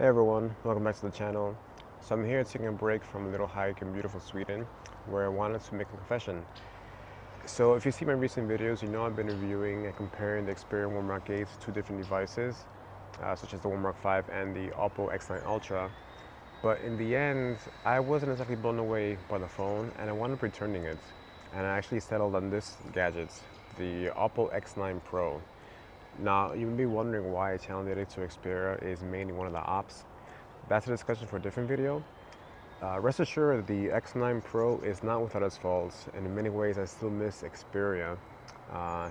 Hey everyone, welcome back to the channel. So I'm here taking a break from a little hike in beautiful Sweden where I wanted to make a confession. So if you see my recent videos, you know I've been reviewing and comparing the Xperia Warm Gate to two different devices, such as the Warm 5 and the Oppo X9 Ultra. But in the end, I wasn't exactly blown away by the phone and I wound up returning it. And I actually settled on this gadget, the Oppo X9 Pro. Now, you may be wondering why a channel dedicated to Xperia is mainly one of the ops. That's a discussion for a different video. Rest assured, the X9 Pro is not without its faults, and in many ways I still miss Xperia.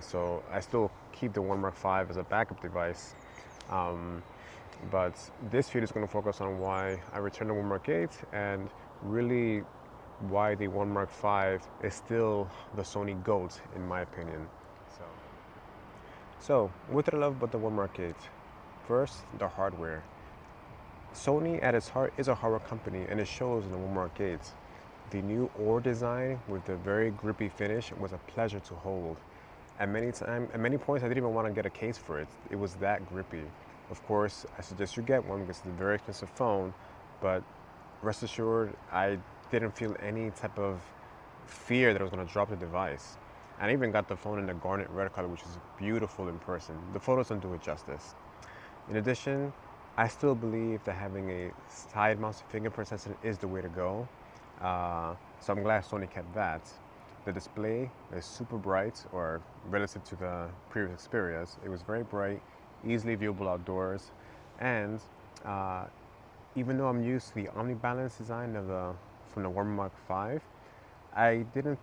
So I still keep the One Mark 5 as a backup device. But this video is going to focus on why I returned the One Mark 8 and really why the One Mark 5 is still the Sony G.O.A.T in my opinion. So what did I love about the One Mark 8? First, the hardware. Sony at its heart is a hardware company and it shows in the One Mark 8. The new OR design with the very grippy finish was a pleasure to hold. At many points I didn't even want to get a case for it. It was that grippy. Of course, I suggest you get one because it's a very expensive phone, but rest assured I didn't feel any type of fear that I was going to drop the device. And I even got the phone in the garnet red color, which is beautiful in person. The photos don't do it justice. In addition, I still believe that having a side-mounted fingerprint sensor is the way to go. So I'm glad Sony kept that. The display is super bright, or relative to the previous Xperias. It was very bright, easily viewable outdoors, and even though I'm used to the omni-balance design from the One Mark 5, I didn't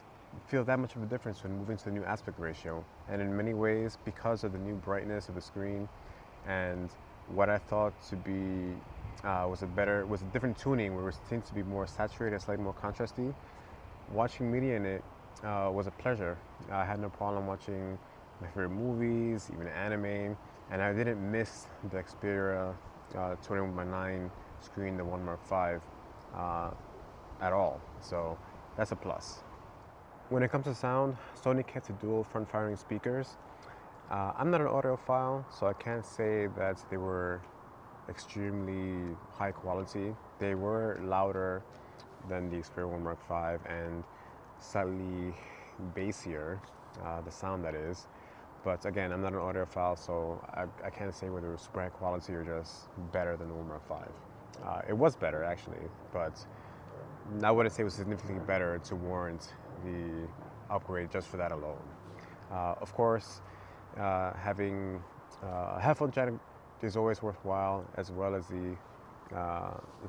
feel that much of a difference when moving to the new aspect ratio. And in many ways, because of the new brightness of the screen and what I thought to be was a different tuning where it seemed to be more saturated, slightly more contrasty. Watching media in it was a pleasure. I had no problem watching my favorite movies, even anime, and I didn't miss the Xperia 21:9 screen, the One Mark 5, at all. So that's a plus. When it comes to sound, Sony kept the dual front-firing speakers. I'm not an audiophile, so I can't say that they were extremely high quality. They were louder than the Xperia One Mark 5 and slightly bassier, the sound that is. But again, I'm not an audiophile, so I can't say whether it was super high quality or just better than the One Mark 5. It was better actually, but I wouldn't say it was significantly better to warrant the upgrade just for that alone. Of course, having a headphone jack is always worthwhile, as well as the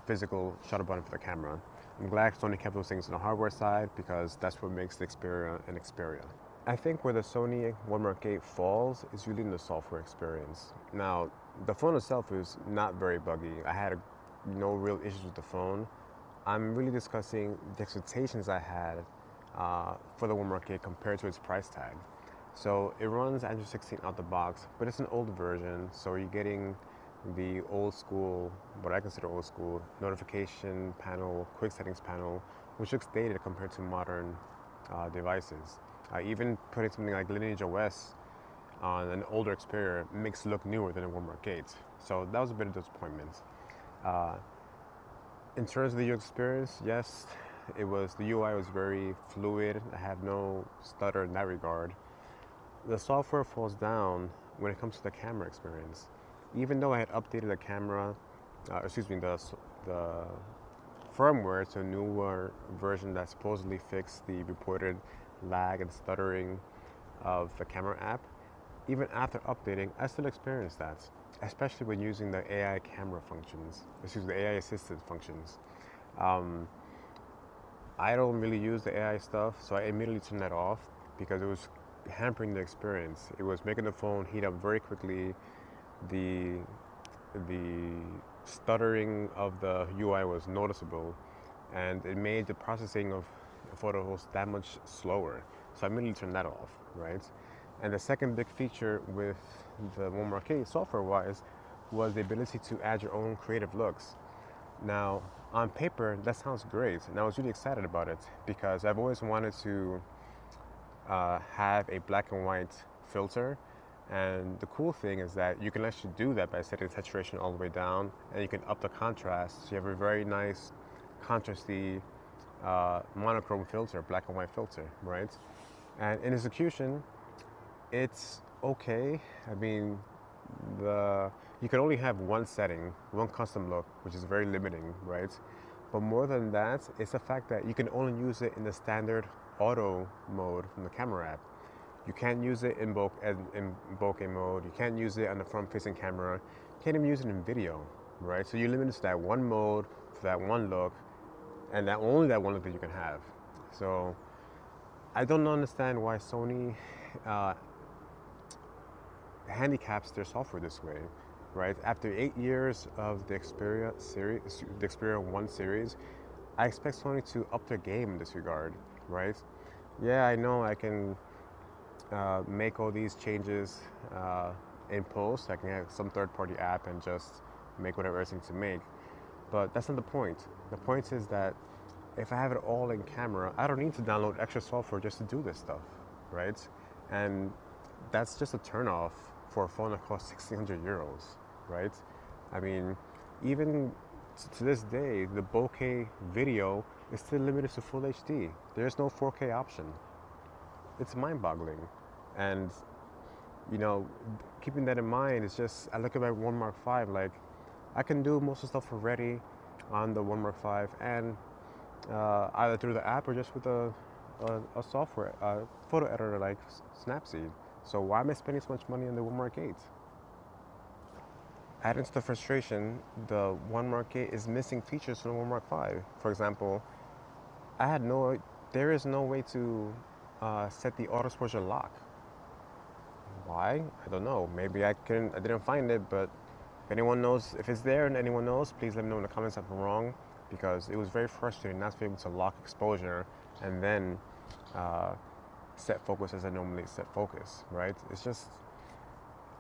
physical shutter button for the camera. I'm glad Sony kept those things on the hardware side because that's what makes the Xperia an Xperia. I think where the Sony One Mark 8 falls is really in the software experience. Now, the phone itself is not very buggy. I had no real issues with the phone. I'm really discussing the expectations I had for the One Mark 8 compared to its price tag. So it runs Android 16 out the box, but it's an old version, so you're getting the old school, what I consider old school, notification panel, quick settings panel, which looks dated compared to modern devices. Even putting something like Lineage OS on an older Xperia makes it look newer than a One Mark 8. So that was a bit of disappointment. In terms of the UX experience, yes, the UI was very fluid. I had no stutter in that regard. The software falls down when it comes to the camera experience. Even though I had updated the camera, the firmware to a newer version that supposedly fixed the reported lag and stuttering of the camera app, even after updating, I still experienced that, especially when using the AI camera functions, the AI assisted functions. I don't really use the AI stuff, so I immediately turned that off because it was hampering the experience. It was making the phone heat up very quickly. The stuttering of the UI was noticeable, and it made the processing of photos that much slower. So I immediately turned that off, right? And the second big feature with the One Mark 8 software-wise was the ability to add your own creative looks. Now, on paper, that sounds great, and I was really excited about it because I've always wanted to have a black and white filter, And the cool thing is that you can actually do that by setting the saturation all the way down, and you can up the contrast. So you have a very nice, contrasty monochrome filter, black and white filter, right? And in execution, it's okay. I mean, the you can only have one setting, one custom look, which is very limiting, right? But more than that, it's the fact that you can only use it in the standard auto mode from the camera app. You can't use it in bokeh mode. You can't use it on the front-facing camera. You can't even use it in video, right? So you're limited to that one mode for that one look, and that only that one look that you can have. So I don't understand why Sony uh, handicaps their software this way, right? After 8 years of the Xperia series, the Xperia 1 series, I expect Sony to up their game in this regard, right? Yeah, I know I can make all these changes in post. I can have some third-party app and just make whatever I need to make. But that's not the point. The point is that if I have it all in camera, I don't need to download extra software just to do this stuff, right? And that's just a turnoff for a phone that costs 1,600 euros, right? I mean, even to this day, the bokeh video is still limited to full HD. There's no 4K option. It's mind-boggling. And, you know, keeping that in mind, it's just, I look at my One Mark 5, like, I can do most of the stuff already on the One Mark 5, and either through the app or just with a software, photo editor like Snapseed. So why am I spending so much money on the One Mark 8? Adding to the frustration, the One Mark 8 is missing features from the One Mark 5. For example, there is no way to set the auto exposure lock. Why? I don't know. Maybe I didn't find it, but if anyone knows, if it's there and anyone knows, please let me know in the comments if I'm wrong, because it was very frustrating not to be able to lock exposure and then set focus as I normally set focus, right? It's just,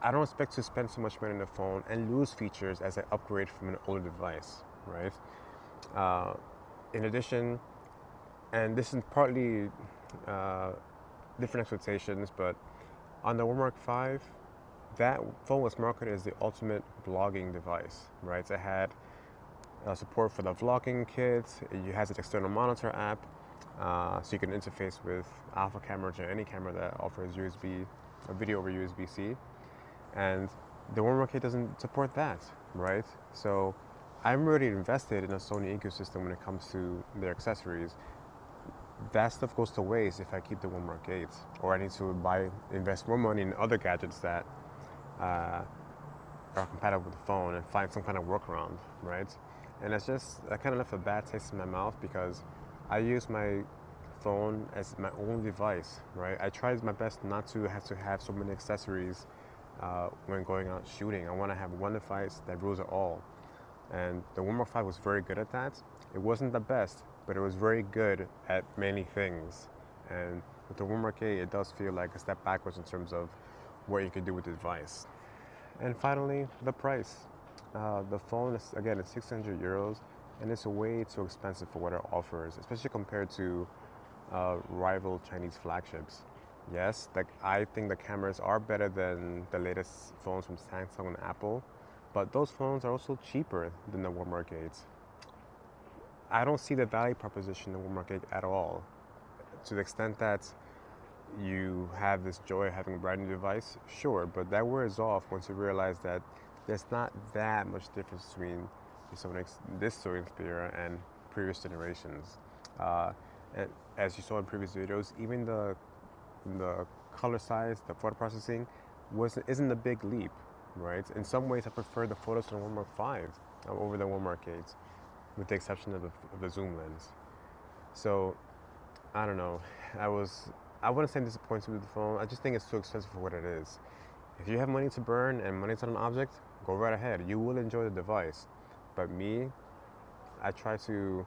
I don't expect to spend so much money on the phone and lose features as I upgrade from an older device, right? In addition, and this is partly different expectations, but on the One Mark 5, that phone was marketed as the ultimate vlogging device, right? It had support for the vlogging kit. It has an external monitor app, so you can interface with alpha camera or any camera that offers a video over USB-C. And the One Mark 8 doesn't support that, right? So I'm already invested in a Sony ecosystem when it comes to their accessories. That stuff goes to waste if I keep the One Mark 8, or I need to invest more money in other gadgets that are compatible with the phone and find some kind of workaround, right? And I kind of left a bad taste in my mouth because I use my phone as my own device, right? I tried my best not to have so many accessories when going out shooting. I want to have one device that rules it all. And the One Mark 5 was very good at that. It wasn't the best, but it was very good at many things. And with the One Mark 8, it does feel like a step backwards in terms of what you can do with the device. And finally, the price. The phone is, again, it's 600 euros, and it's way too expensive for what it offers, especially compared to rival Chinese flagships. Yes, I think the cameras are better than the latest phones from Samsung and Apple, but those phones are also cheaper than the One Mark 8. I don't see the value proposition in the One Mark 8 at all. To the extent that you have this joy of having a brand new device, sure, but that wears off once you realize that there's not that much difference between this Sony Xperia and previous generations. And as you saw in previous videos, even the color size, the photo processing, isn't a big leap, right? In some ways, I prefer the photos on the One Mark 5 over the One Mark 8, with the exception of the zoom lens. So, I don't know. I wouldn't say I'm disappointed with the phone. I just think it's too expensive for what it is. If you have money to burn and money's on an object, go right ahead. You will enjoy the device. But me, I'm trying to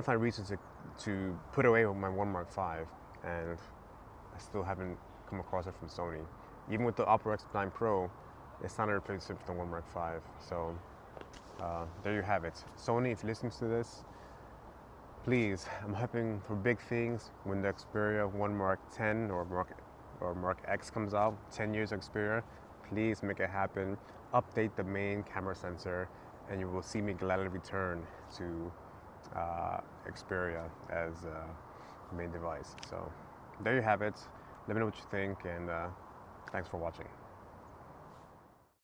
find reasons to put away my One Mark 5, and I still haven't come across it from Sony. Even with the Oppo X9 Pro, it's not a replacement for the One Mark 5. So there you have it. Sony, if you're listening to this, please, I'm hoping for big things when the Xperia One Mark 10 or or Mark X comes out, 10 years of Xperia, please make it happen. Update the main camera sensor, and you will see me gladly return to Xperia as the main device. So there you have it. Let me know what you think, and thanks for watching.